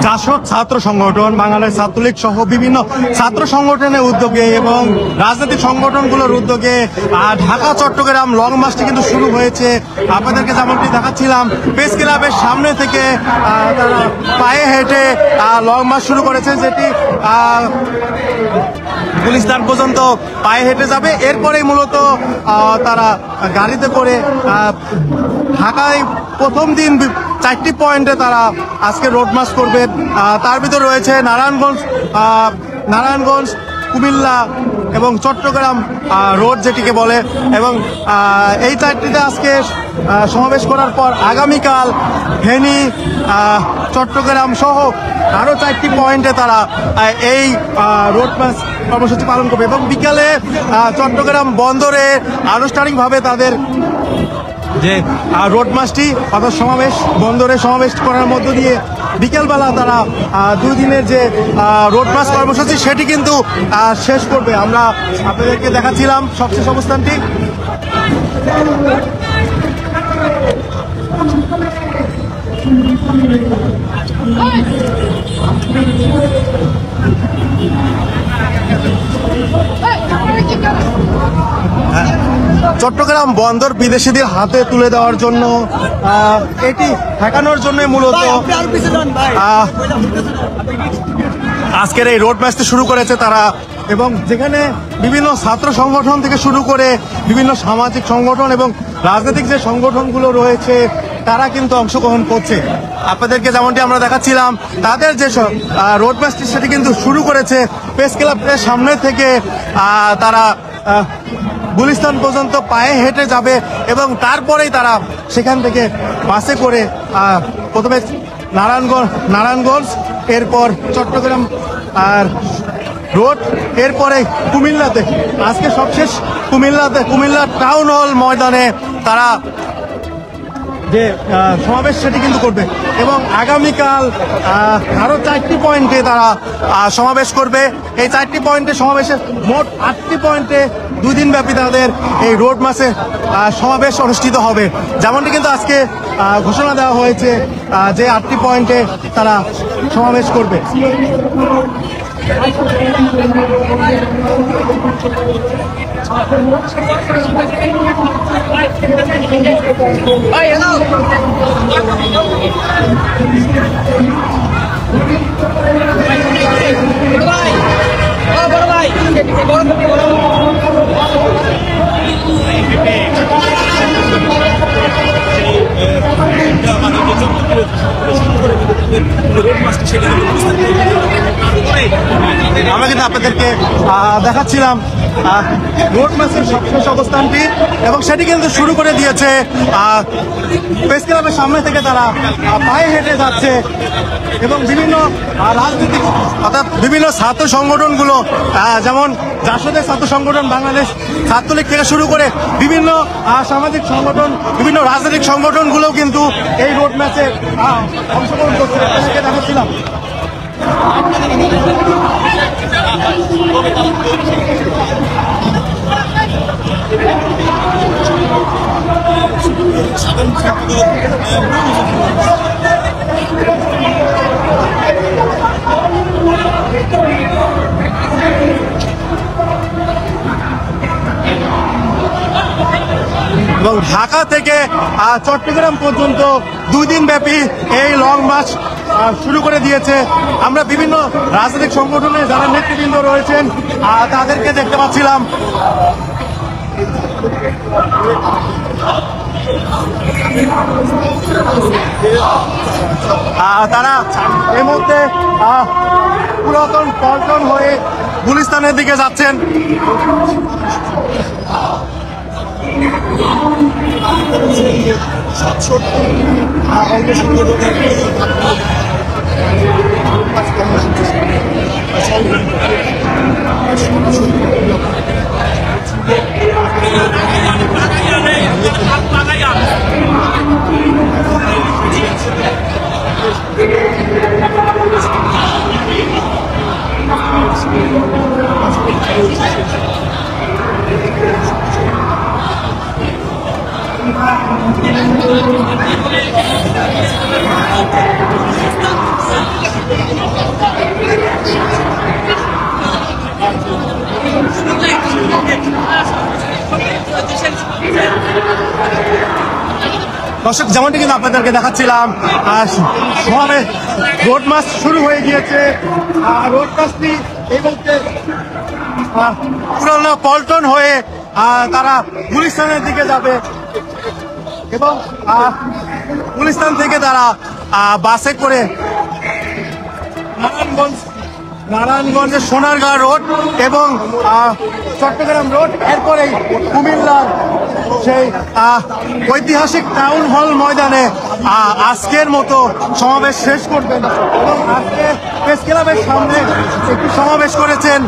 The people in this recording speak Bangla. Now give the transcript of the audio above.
জাসদ ছাত্র সংগঠন, বাংলাদেশ ছাত্রলীগ সহ বিভিন্ন ছাত্র সংগঠনের উদ্যোগে এবং রাজনৈতিক সংগঠনগুলোর উদ্যোগে ঢাকা চট্টগ্রাম লং মার্চটি কিন্তু শুরু হয়েছে। আপনাদেরকে যেমনটি দেখাচ্ছিলাম, প্রেস ক্লাবের সামনে থেকে তারা পায়ে হেঁটে লং মার্চ শুরু করেছে, যেটি গুলিস্তান পর্যন্ত পায়ে হেঁটে যাবে। এরপরেই মূলত তারা গাড়িতে করে ঢাকায় প্রথম দিন 4টি পয়েন্টে তারা আজকে রোড মার্চ করবে। তার ভিতর রয়েছে নারায়ণগঞ্জ, কুমিল্লা এবং চট্টগ্রাম রোড যেটিকে বলে, এবং এই 4টিতে আজকে সমাবেশ করার পর আগামীকাল ফেনী, চট্টগ্রাম সহ আরও 4টি পয়েন্টে তারা এই রোড মার্চ কর্মসূচি পালন করবে এবং বিকালে চট্টগ্রাম বন্দরে আনুষ্ঠানিকভাবে তাদের যে রোড মার্চটি অর্থাৎ সমাবেশ, বন্দরে সমাবেশ করার মধ্য দিয়ে বিকেলবেলা তারা 2 দিনের যে রোড মার্চ কর্মসূচি সেটি কিন্তু শেষ করবে। আমরা আপনাদেরকে দেখাচ্ছিলাম সবশেষ অবস্থানটি। চট্টগ্রাম বন্দর বিদেশিদের হাতে তুলে দেওয়ার জন্য, এটি ঠেকানোর জন্য মূলত আজকের এই রোড ম্যাচটি শুরু করেছে তারা, এবং যেখানে বিভিন্ন ছাত্র সংগঠন থেকে শুরু করে বিভিন্ন সামাজিক সংগঠন এবং রাজনৈতিক যে সংগঠনগুলো রয়েছে তারা কিন্তু অংশগ্রহণ করছে। আপনাদেরকে যেমনটি আমরা দেখাচ্ছিলাম, তাদের যে রোড ম্যাচটি সেটি কিন্তু শুরু করেছে প্রেস ক্লাবের সামনে থেকে। তারা গুলিস্তান পর্যন্ত পায়ে হেঁটে যাবে এবং তারপরেই তারা সেখান থেকে বাসে করে প্রথমে নারায়ণগঞ্জ, এরপর চট্টগ্রাম আর রোড, এরপরে কুমিল্লাতে, আজকে সবশেষ কুমিল্লা টাউন হল ময়দানে তারা যে সমাবেশ সেটি কিন্তু করবে এবং আগামীকাল আরও 4টি পয়েন্টে তারা সমাবেশ করবে। এই 4টি পয়েন্টে সমাবেশের মোট 8টি পয়েন্টে 2 দিন ব্যাপী তাদের এই রোড মার্চে সমাবেশ অনুষ্ঠিত হবে। যেমনটি কিন্তু আজকে ঘোষণা দেওয়া হয়েছে যে 8টি পয়েন্টে তারা সমাবেশ করবে। আমরা কিন্তু আপনাদেরকে দেখাচ্ছিলাম রোড মার্চের সবশেষ অবস্থানটি, এবং সেটি কিন্তু শুরু করে দিয়েছে প্রেস ক্লাবের সামনে থেকে তারা পায়ে হেঁটে যাচ্ছে এবং বিভিন্ন রাজনৈতিক অর্থাৎ বিভিন্ন ছাত্র সংগঠনগুলো, যেমন জাসদের ছাত্র সংগঠন, বাংলাদেশ ছাত্রলীগ থেকে শুরু করে বিভিন্ন সামাজিক সংগঠন, বিভিন্ন রাজনৈতিক সংগঠনগুলোও কিন্তু এই রোড ম্যাচে অংশগ্রহণ করছে। আপনাদেরকে দেখাচ্ছিলাম। এবং ঢাকা থেকে চট্টগ্রাম পর্যন্ত 2 দিন ব্যাপী এই লং মার্চ শুরু করে দিয়েছে। আমরা বিভিন্ন রাজনৈতিক সংগঠনের যারা নেতৃবৃন্দ রয়েছেন তাদেরকে দেখতে পাচ্ছিলাম। তারা এই মুহূর্তে পুরাতন পল্টন হয়ে গুলিস্তানের দিকে যাচ্ছেন। দর্শক, যেমনটি কিন্তু আপনাদেরকে দেখাচ্ছিলাম, সমাবেশ রোড মার্চ শুরু হয়ে গিয়েছে। রোড মার্চটি এই মুহূর্তে পুরানো পল্টন হয়ে তারা গুলিস্তানের দিকে যাবে এবং গুলিস্তান থেকে তারা বাসে করে নারায়ণগঞ্জের সোনারগাঁ রোড এবং চট্টগ্রাম রোড, এরপরেই কুমিল্লার সেই ঐতিহাসিক টাউন হল ময়দানে আজকের মতো সমাবেশ শেষ করবেন। এবং আজকে প্রেস ক্লাবের সামনে একটি সমাবেশ করেছেন।